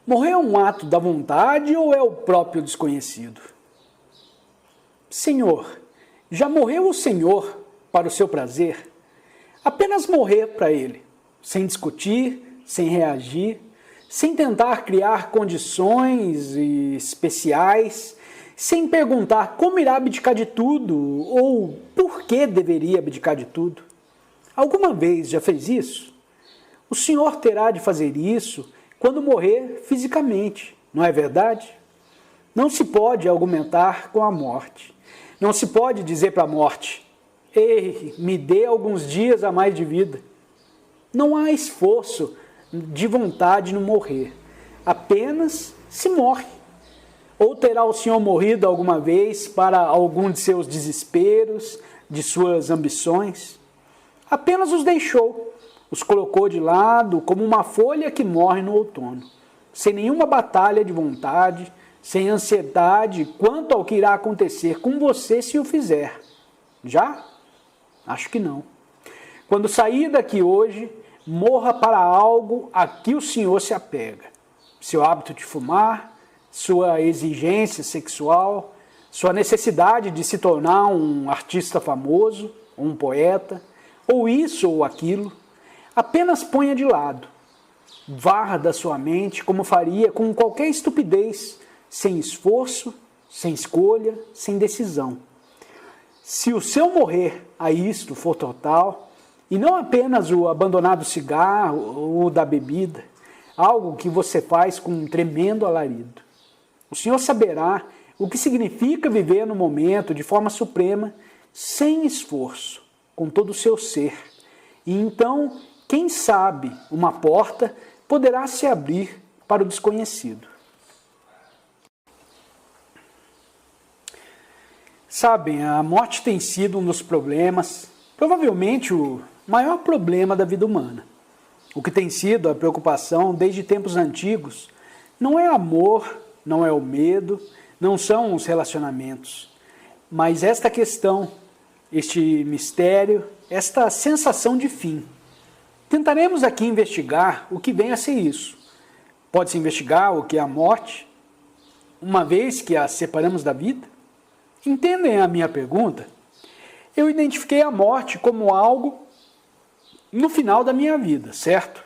Morrer é um ato da vontade ou é o próprio desconhecido? Senhor, já morreu o Senhor para o seu prazer? Apenas morrer para Ele, sem discutir, sem reagir, sem tentar criar condições especiais, sem perguntar como irá abdicar de tudo ou por que deveria abdicar de tudo. Alguma vez já fez isso? O Senhor terá de fazer isso quando morrer fisicamente, não é verdade? Não se pode argumentar com a morte. Não se pode dizer para a morte: ei, me dê alguns dias a mais de vida. Não há esforço de vontade no morrer. Apenas se morre. Ou terá o Senhor morrido alguma vez para algum de seus desesperos, de suas ambições? Apenas os deixou, os colocou de lado como uma folha que morre no outono, sem nenhuma batalha de vontade, sem ansiedade quanto ao que irá acontecer com você se o fizer. Já? Acho que não. Quando sair daqui hoje, morra para algo a que o Senhor se apega. Seu hábito de fumar, sua exigência sexual, sua necessidade de se tornar um artista famoso, um poeta, ou isso ou aquilo, apenas ponha de lado. Varra da sua mente como faria com qualquer estupidez, sem esforço, sem escolha, sem decisão. Se o seu morrer a isto for total, e não apenas o abandonar do cigarro ou da bebida, algo que você faz com um tremendo alarido, o Senhor saberá o que significa viver no momento de forma suprema, sem esforço, com todo o seu ser. E então, quem sabe, uma porta poderá se abrir para o desconhecido. Sabem, a morte tem sido um dos problemas, provavelmente o maior problema da vida humana. O que tem sido a preocupação desde tempos antigos não é amor, não é o medo, não são os relacionamentos, mas esta questão, este mistério, esta sensação de fim. Tentaremos aqui investigar o que vem a ser isso. Pode-se investigar o que é a morte, uma vez que a separamos da vida? Entendem a minha pergunta? Eu identifiquei a morte como algo no final da minha vida, certo?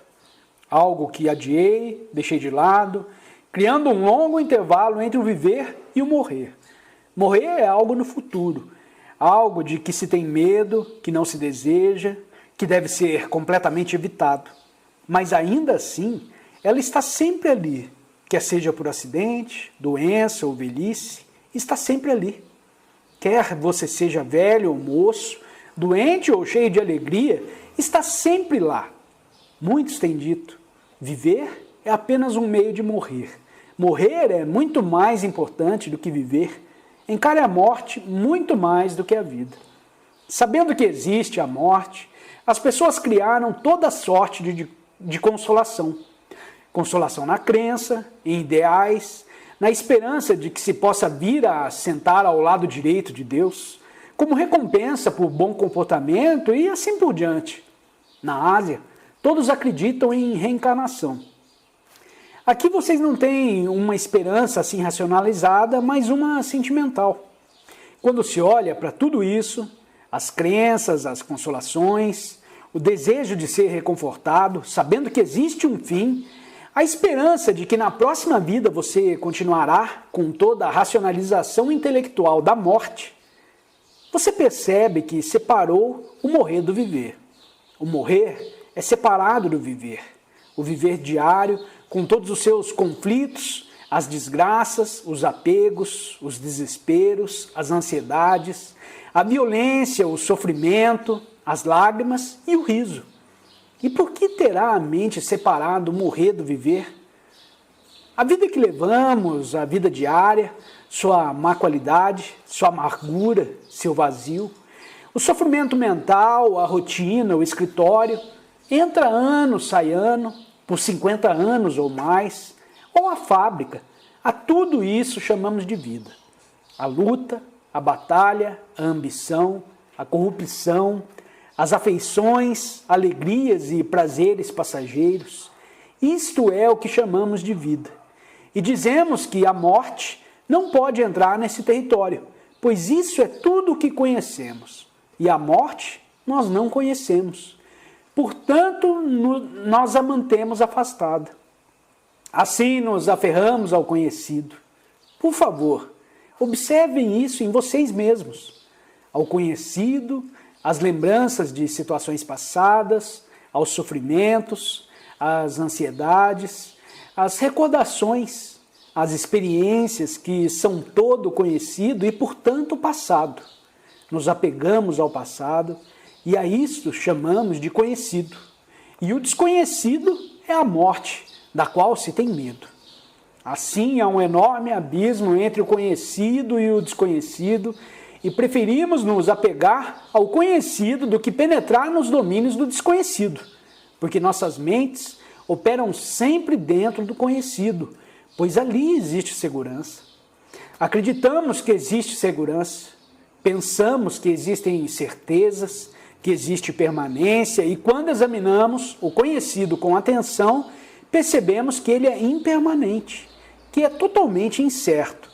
Algo que adiei, deixei de lado, criando um longo intervalo entre o viver e o morrer. Morrer é algo no futuro, algo de que se tem medo, que não se deseja, que deve ser completamente evitado. Mas ainda assim, ela está sempre ali, quer seja por acidente, doença ou velhice, está sempre ali. Quer você seja velho ou moço, doente ou cheio de alegria, está sempre lá. Muitos têm dito, viver é apenas um meio de morrer. Morrer é muito mais importante do que viver. Encare a morte muito mais do que a vida. Sabendo que existe a morte, as pessoas criaram toda sorte de consolação. Consolação na crença, em ideais, na esperança de que se possa vir a sentar ao lado direito de Deus, como recompensa por bom comportamento e assim por diante. Na Ásia, todos acreditam em reencarnação. Aqui vocês não têm uma esperança assim racionalizada, mas uma sentimental. Quando se olha para tudo isso, as crenças, as consolações, o desejo de ser reconfortado, sabendo que existe um fim, a esperança de que na próxima vida você continuará com toda a racionalização intelectual da morte, você percebe que separou o morrer do viver. O morrer é separado do viver. O viver diário, com todos os seus conflitos, as desgraças, os apegos, os desesperos, as ansiedades, a violência, o sofrimento, as lágrimas e o riso. E por que terá a mente separado o morrer do viver? A vida que levamos, a vida diária, sua má qualidade, sua amargura, seu vazio, o sofrimento mental, a rotina, o escritório, entra ano, sai ano, por 50 anos ou mais, ou a fábrica, a tudo isso chamamos de vida. A luta, a batalha, a ambição, a corrupção, as afeições, alegrias e prazeres passageiros, isto é o que chamamos de vida. E dizemos que a morte não pode entrar nesse território, pois isso é tudo o que conhecemos. E a morte nós não conhecemos. Portanto, nós a mantemos afastada. Assim nos aferramos ao conhecido. Por favor, observem isso em vocês mesmos. Ao conhecido, às lembranças de situações passadas, aos sofrimentos, às ansiedades, às recordações, às experiências que são todo conhecido e, portanto, passado. Nos apegamos ao passado e a isto chamamos de conhecido. E o desconhecido é a morte, da qual se tem medo. Assim, há um enorme abismo entre o conhecido e o desconhecido, e preferimos nos apegar ao conhecido do que penetrar nos domínios do desconhecido, porque nossas mentes operam sempre dentro do conhecido, pois ali existe segurança. Acreditamos que existe segurança, pensamos que existem certezas, que existe permanência, e quando examinamos o conhecido com atenção, percebemos que ele é impermanente, que é totalmente incerto,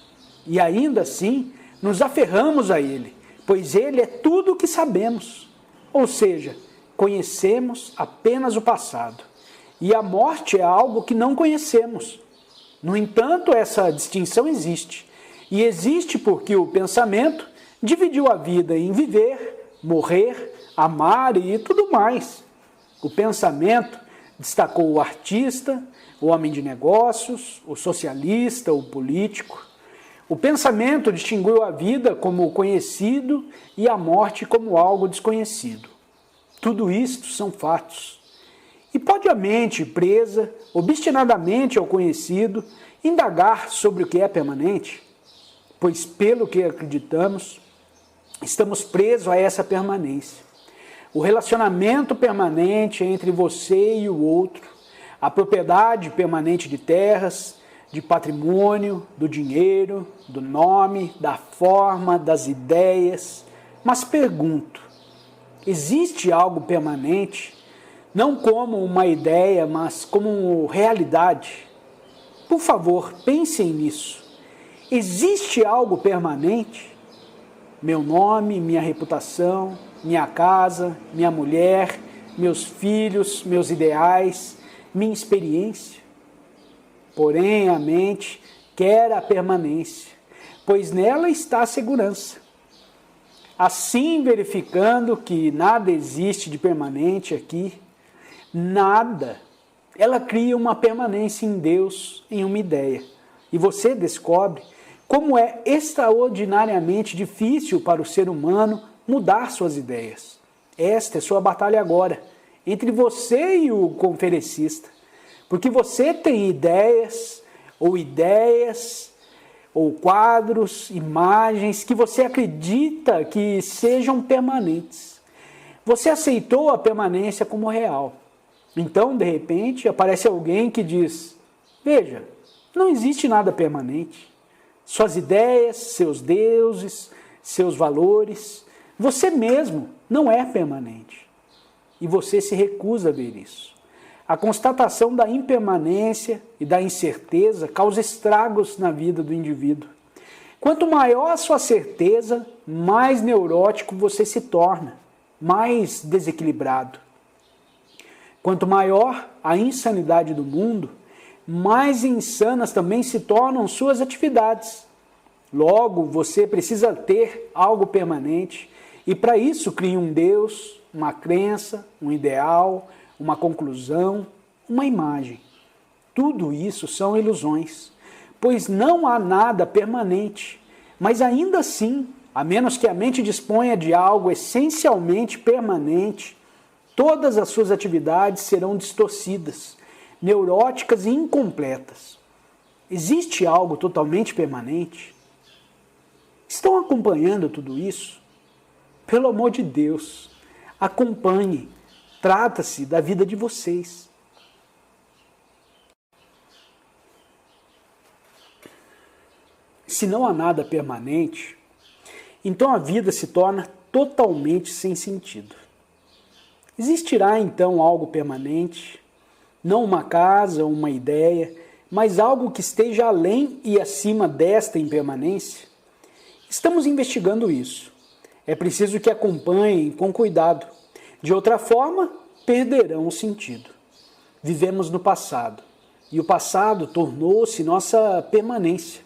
e ainda assim nos aferramos a ele, pois ele é tudo o que sabemos, ou seja, conhecemos apenas o passado, e a morte é algo que não conhecemos. No entanto, essa distinção existe, e existe porque o pensamento dividiu a vida em viver, morrer, amar e tudo mais. O pensamento destacou o artista, o homem de negócios, o socialista, o político. O pensamento distinguiu a vida como conhecido e a morte como algo desconhecido. Tudo isto são fatos. E pode a mente, presa obstinadamente ao conhecido, indagar sobre o que é permanente? Pois, pelo que acreditamos, estamos presos a essa permanência. O relacionamento permanente entre você e o outro, a propriedade permanente de terras, de patrimônio, do dinheiro, do nome, da forma, das ideias. Mas pergunto, existe algo permanente, não como uma ideia, mas como realidade? Por favor, pensem nisso. Existe algo permanente? Meu nome, minha reputação, minha casa, minha mulher, meus filhos, meus ideais, minha experiência? Porém, a mente quer a permanência, pois nela está a segurança. Assim, verificando que nada existe de permanente aqui, nada, ela cria uma permanência em Deus, em uma ideia. E você descobre como é extraordinariamente difícil para o ser humano mudar suas ideias. Esta é sua batalha agora, entre você e o conferencista. Porque você tem ideias, ou quadros, imagens que você acredita que sejam permanentes. Você aceitou a permanência como real. Então, de repente, aparece alguém que diz, veja, não existe nada permanente. Suas ideias, seus deuses, seus valores, você mesmo não é permanente. E você se recusa a ver isso. A constatação da impermanência e da incerteza causa estragos na vida do indivíduo. Quanto maior a sua certeza, mais neurótico você se torna, mais desequilibrado. Quanto maior a insanidade do mundo, mais insanas também se tornam suas atividades. Logo, você precisa ter algo permanente e para isso cria um Deus, uma crença, um ideal, uma conclusão, uma imagem. Tudo isso são ilusões, pois não há nada permanente, mas ainda assim, a menos que a mente disponha de algo essencialmente permanente, todas as suas atividades serão distorcidas, neuróticas e incompletas. Existe algo totalmente permanente? Estão acompanhando tudo isso? Pelo amor de Deus, acompanhem. Trata-se da vida de vocês. Se não há nada permanente, então a vida se torna totalmente sem sentido. Existirá então algo permanente, não uma casa ou uma ideia, mas algo que esteja além e acima desta impermanência? Estamos investigando isso. É preciso que acompanhem com cuidado. De outra forma, perderão o sentido. Vivemos no passado, e o passado tornou-se nossa permanência,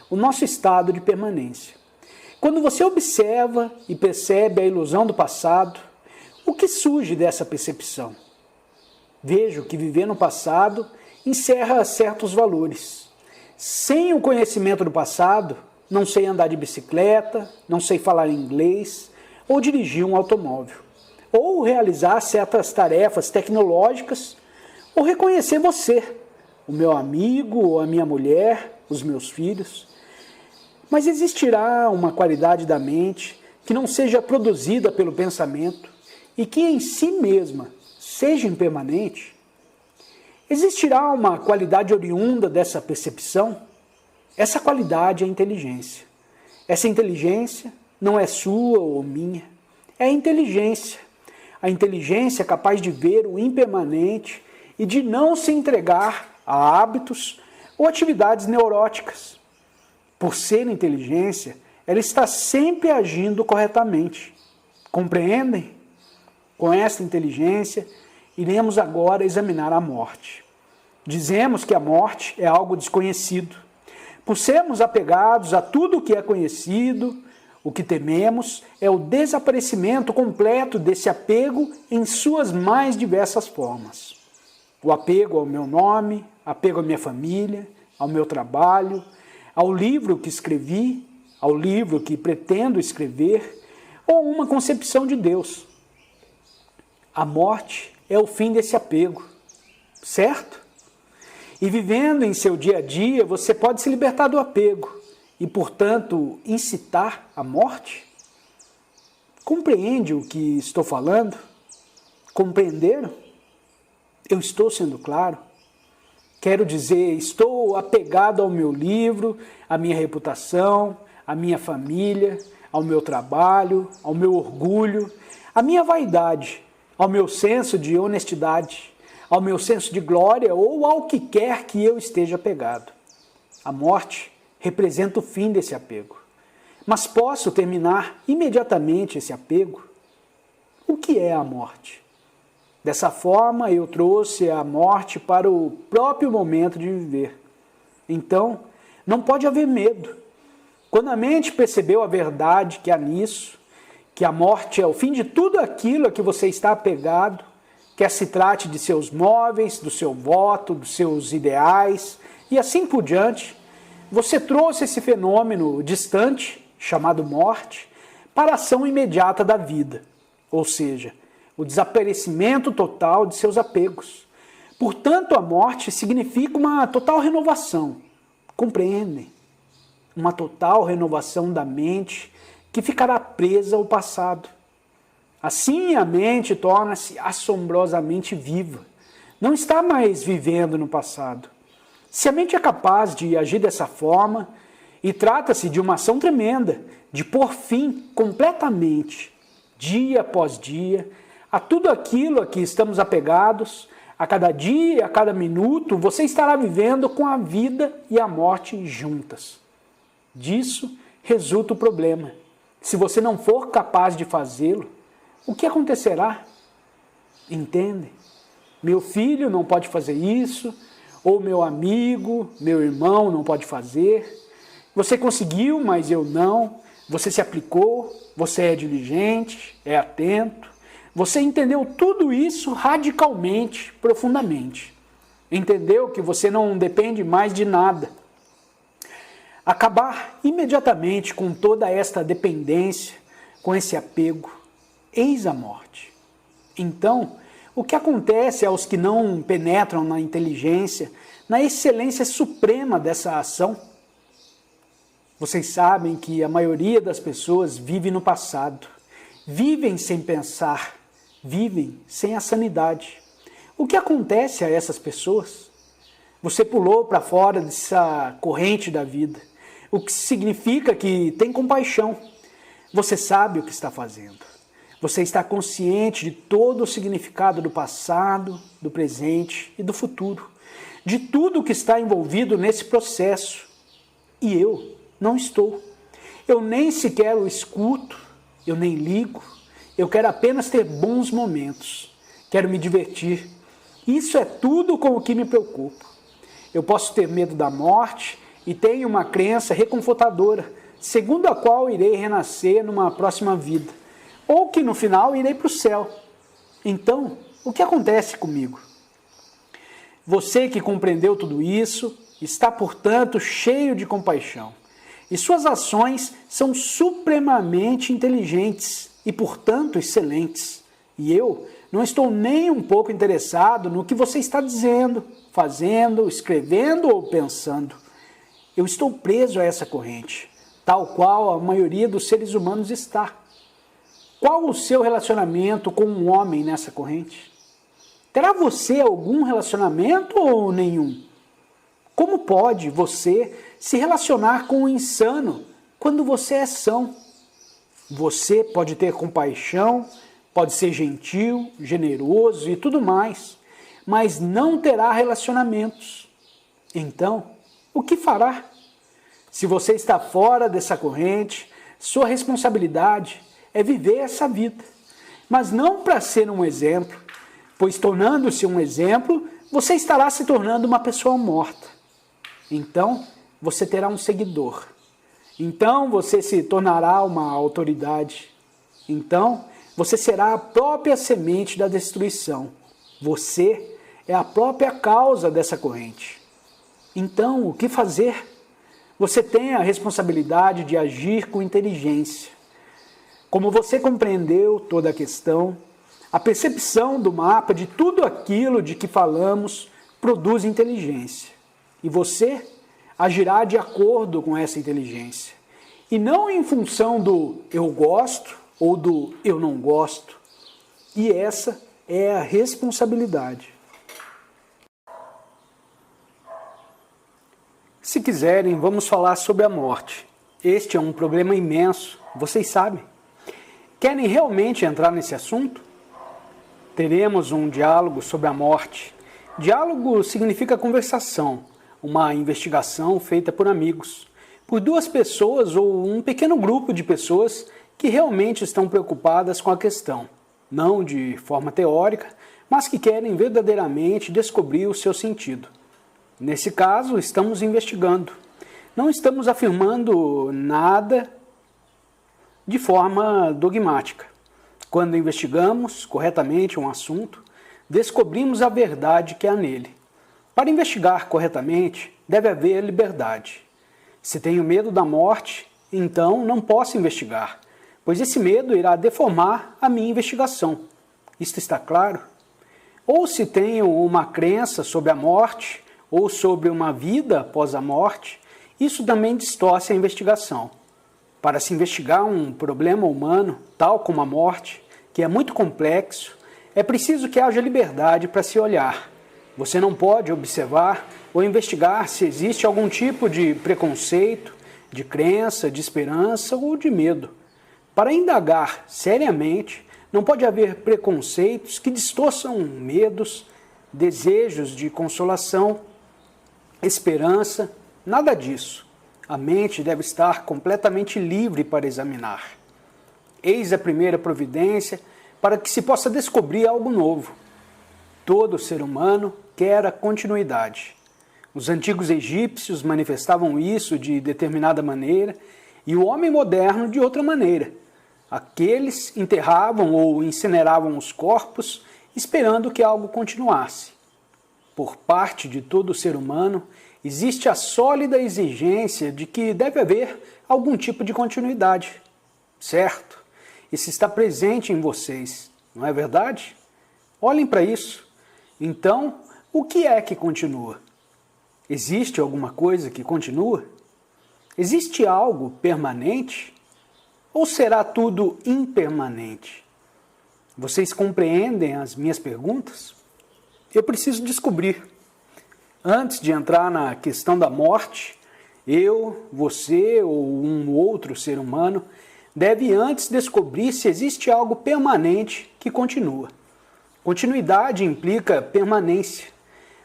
o nosso estado de permanência. Quando você observa e percebe a ilusão do passado, o que surge dessa percepção? Vejo que viver no passado encerra certos valores. Sem o conhecimento do passado, não sei andar de bicicleta, não sei falar inglês ou dirigir um automóvel, ou realizar certas tarefas tecnológicas, ou reconhecer você, o meu amigo ou a minha mulher, os meus filhos. Mas existirá uma qualidade da mente que não seja produzida pelo pensamento e que em si mesma seja impermanente? Existirá uma qualidade oriunda dessa percepção? Essa qualidade é a inteligência. Essa inteligência não é sua ou minha, é a inteligência. A inteligência é capaz de ver o impermanente e de não se entregar a hábitos ou atividades neuróticas. Por ser inteligência, ela está sempre agindo corretamente. Compreendem? Com esta inteligência, iremos agora examinar a morte. Dizemos que a morte é algo desconhecido. Por sermos apegados a tudo o que é conhecido, o que tememos é o desaparecimento completo desse apego em suas mais diversas formas. O apego ao meu nome, apego à minha família, ao meu trabalho, ao livro que escrevi, ao livro que pretendo escrever, ou uma concepção de Deus. A morte é o fim desse apego, certo? E vivendo em seu dia a dia, você pode se libertar do apego e, portanto, incitar a morte? Compreende o que estou falando? Compreenderam? Eu estou sendo claro? Quero dizer, estou apegado ao meu livro, à minha reputação, à minha família, ao meu trabalho, ao meu orgulho, à minha vaidade, ao meu senso de honestidade, ao meu senso de glória ou ao que quer que eu esteja apegado. A morte representa o fim desse apego. Mas posso terminar imediatamente esse apego? O que é a morte? Dessa forma, eu trouxe a morte para o próprio momento de viver. Então, não pode haver medo. Quando a mente percebeu a verdade que há nisso, que a morte é o fim de tudo aquilo a que você está apegado, quer se trate de seus móveis, do seu voto, dos seus ideais e assim por diante, você trouxe esse fenômeno distante, chamado morte, para a ação imediata da vida, ou seja, o desaparecimento total de seus apegos. Portanto, a morte significa uma total renovação. Compreendem? Uma total renovação da mente que ficará presa ao passado. Assim, a mente torna-se assombrosamente viva. Não está mais vivendo no passado. Se a mente é capaz de agir dessa forma, e trata-se de uma ação tremenda, de pôr fim completamente, dia após dia, a tudo aquilo a que estamos apegados, a cada dia, a cada minuto, você estará vivendo com a vida e a morte juntas. Disso resulta o problema. Se você não for capaz de fazê-lo, o que acontecerá? Entende? Meu filho não pode fazer isso, ou meu amigo, meu irmão não pode fazer. Você conseguiu, mas eu não. Você se aplicou, você é diligente, é atento. Você entendeu tudo isso radicalmente, profundamente. Entendeu que você não depende mais de nada. Acabar imediatamente com toda esta dependência, com esse apego, eis a morte. Então, o que acontece aos que não penetram na inteligência, na excelência suprema dessa ação? Vocês sabem que a maioria das pessoas vive no passado, vivem sem pensar, vivem sem a sanidade. O que acontece a essas pessoas? Você pulou para fora dessa corrente da vida, o que significa que tem compaixão. Você sabe o que está fazendo. Você está consciente de todo o significado do passado, do presente e do futuro. de tudo que está envolvido nesse processo. E eu não estou. Eu nem sequer o escuto, eu nem ligo. Eu quero apenas ter bons momentos. Quero me divertir. Isso é tudo com o que me preocupo. Eu posso ter medo da morte e tenho uma crença reconfortadora, segundo a qual irei renascer numa próxima vida, ou que no final irei para o céu. Então, o que acontece comigo? Você que compreendeu tudo isso está, portanto, cheio de compaixão. E suas ações são supremamente inteligentes e, portanto, excelentes. E eu não estou nem um pouco interessado no que você está dizendo, fazendo, escrevendo ou pensando. Eu estou preso a essa corrente, tal qual a maioria dos seres humanos está. Qual o seu relacionamento com um homem nessa corrente? Terá você algum relacionamento ou nenhum? Como pode você se relacionar com um insano quando você é são? Você pode ter compaixão, pode ser gentil, generoso e tudo mais, mas não terá relacionamentos. Então, o que fará? Se você está fora dessa corrente, sua responsabilidade é viver essa vida, mas não para ser um exemplo, pois tornando-se um exemplo, você estará se tornando uma pessoa morta. Então, você terá um seguidor. Então, você se tornará uma autoridade. Então, você será a própria semente da destruição. Você é a própria causa dessa corrente. Então, o que fazer? Você tem a responsabilidade de agir com inteligência. Como você compreendeu toda a questão, a percepção do mapa de tudo aquilo de que falamos produz inteligência. E você agirá de acordo com essa inteligência. E não em função do eu gosto ou do eu não gosto. E essa é a responsabilidade. Se quiserem, vamos falar sobre a morte. Este é um problema imenso, vocês sabem. Querem realmente entrar nesse assunto? Teremos um diálogo sobre a morte. Diálogo significa conversação, uma investigação feita por amigos, por duas pessoas ou um pequeno grupo de pessoas que realmente estão preocupadas com a questão, não de forma teórica, mas que querem verdadeiramente descobrir o seu sentido. Nesse caso, estamos investigando. Não estamos afirmando nada de forma dogmática. Quando investigamos corretamente um assunto, descobrimos a verdade que há nele. Para investigar corretamente, deve haver liberdade. Se tenho medo da morte, então não posso investigar, pois esse medo irá deformar a minha investigação. Isto está claro? Ou se tenho uma crença sobre a morte, ou sobre uma vida após a morte, isso também distorce a investigação. Para se investigar um problema humano, tal como a morte, que é muito complexo, é preciso que haja liberdade para se olhar. Você não pode observar ou investigar se existe algum tipo de preconceito, de crença, de esperança ou de medo. Para indagar seriamente, não pode haver preconceitos que distorçam medos, desejos de consolação, esperança, nada disso. A mente deve estar completamente livre para examinar. Eis a primeira providência para que se possa descobrir algo novo. Todo ser humano quer a continuidade. Os antigos egípcios manifestavam isso de determinada maneira e o homem moderno de outra maneira. Aqueles enterravam ou incineravam os corpos esperando que algo continuasse. Por parte de todo ser humano, existe a sólida exigência de que deve haver algum tipo de continuidade. Certo? Isso está presente em vocês, não é verdade? Olhem para isso. Então, o que é que continua? Existe alguma coisa que continua? Existe algo permanente? Ou será tudo impermanente? Vocês compreendem as minhas perguntas? Eu preciso descobrir. Antes de entrar na questão da morte, eu, você ou um outro ser humano deve antes descobrir se existe algo permanente que continua. Continuidade implica permanência.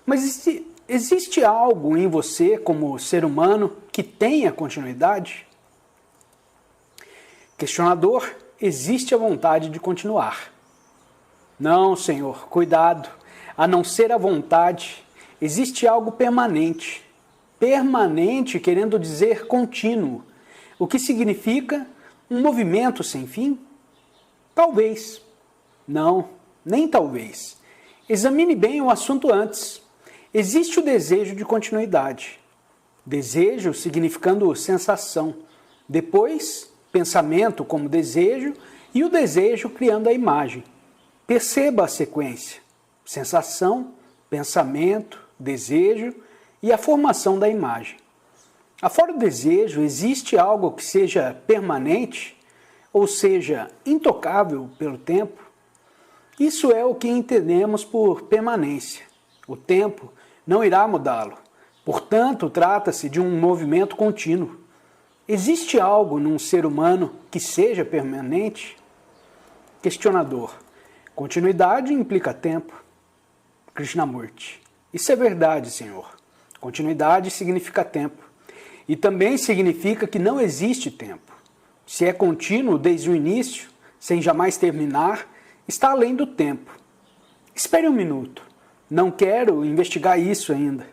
Mas existe algo em você como ser humano que tenha continuidade? Questionador, existe a vontade de continuar. Não, Senhor, cuidado. A não ser a vontade, existe algo permanente. Permanente querendo dizer contínuo, o que significa um movimento sem fim? Talvez. Não, nem talvez. Examine bem o assunto antes. Existe o desejo de continuidade. Desejo significando sensação. Depois, pensamento como desejo e o desejo criando a imagem. Perceba a sequência. Sensação, pensamento, desejo e a formação da imagem. Afora o desejo, existe algo que seja permanente, ou seja, intocável pelo tempo? Isso é o que entendemos por permanência. O tempo não irá mudá-lo. Portanto, trata-se de um movimento contínuo. Existe algo num ser humano que seja permanente? Questionador. Continuidade implica tempo. Krishnamurti. Isso é verdade, Senhor. Continuidade significa tempo. E também significa que não existe tempo. Se é contínuo desde o início, sem jamais terminar, está além do tempo. Espere um minuto. Não quero investigar isso ainda.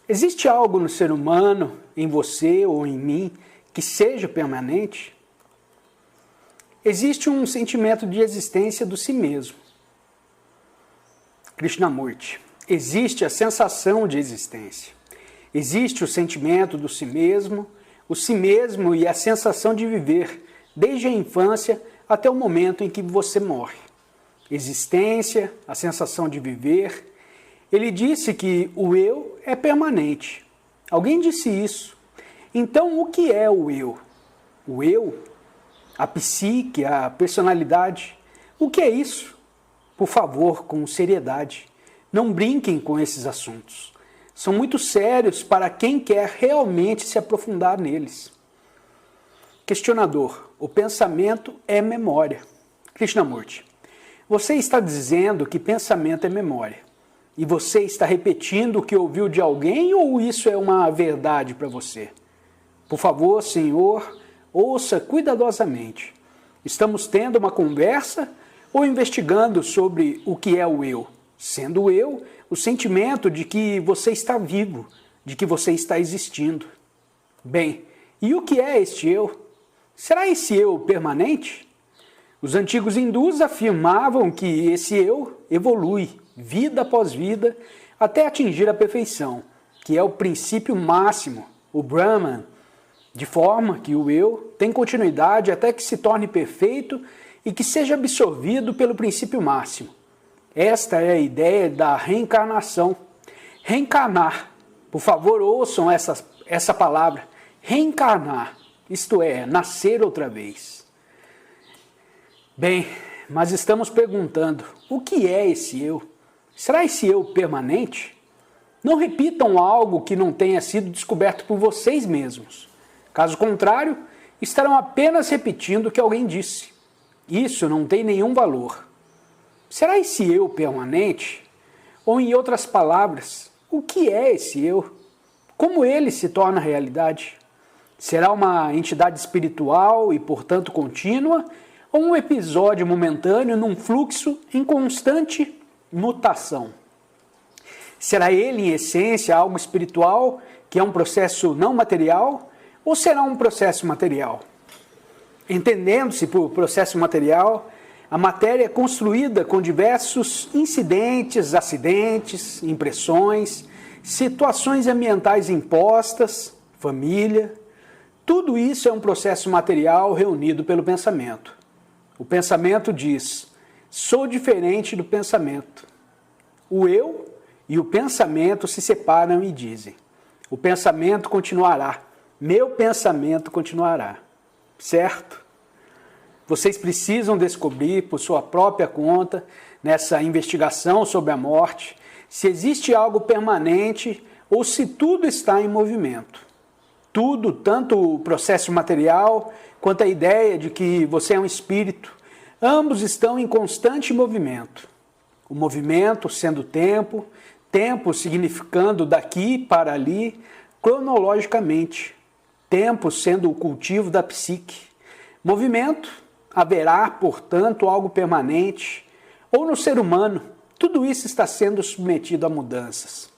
Existe algo no ser humano, em você ou em mim, que seja permanente? Existe um sentimento de existência do si mesmo. Krishnamurti. Existe a sensação de existência. Existe o sentimento do si mesmo e a sensação de viver, desde a infância até o momento em que você morre. Existência, a sensação de viver. Ele disse que o eu é permanente. Alguém disse isso. Então, o que é o eu? O eu? A psique, a personalidade? O que é isso? Por favor, com seriedade. Não brinquem com esses assuntos. São muito sérios para quem quer realmente se aprofundar neles. Questionador. O pensamento é memória. Krishnamurti. Você está dizendo que pensamento é memória. E você está repetindo o que ouviu de alguém ou isso é uma verdade para você? Por favor, Senhor, ouça cuidadosamente. Estamos tendo uma conversa ou investigando sobre o que é o eu? Sendo o eu, o sentimento de que você está vivo, de que você está existindo. Bem, e o que é este eu? Será esse eu permanente? Os antigos hindus afirmavam que esse eu evolui, vida após vida, até atingir a perfeição, que é o princípio máximo, o Brahman, de forma que o eu tem continuidade até que se torne perfeito e que seja absorvido pelo princípio máximo. Esta é a ideia da reencarnação. Reencarnar. Por favor, ouçam essa palavra. Reencarnar. Isto é, nascer outra vez. Bem, mas estamos perguntando, o que é esse eu? Será esse eu permanente? Não repitam algo que não tenha sido descoberto por vocês mesmos. Caso contrário, estarão apenas repetindo o que alguém disse. Isso não tem nenhum valor. Será esse eu permanente? Ou, em outras palavras, o que é esse eu? Como ele se torna realidade? Será uma entidade espiritual e, portanto, contínua? Ou um episódio momentâneo num fluxo em constante mutação? Será ele, em essência, algo espiritual, que é um processo não material? Ou será um processo material? Entendendo-se por processo material, a matéria é construída com diversos incidentes, acidentes, impressões, situações ambientais impostas, família. Tudo isso é um processo material reunido pelo pensamento. O pensamento diz, sou diferente do pensamento. O eu e o pensamento se separam e dizem, o pensamento continuará, meu pensamento continuará. Certo? Vocês precisam descobrir por sua própria conta, nessa investigação sobre a morte, se existe algo permanente ou se tudo está em movimento. Tudo, tanto o processo material quanto a ideia de que você é um espírito, ambos estão em constante movimento. O movimento sendo tempo, tempo significando daqui para ali cronologicamente, tempo sendo o cultivo da psique. Movimento, haverá, portanto, algo permanente, ou no ser humano, tudo isso está sendo submetido a mudanças.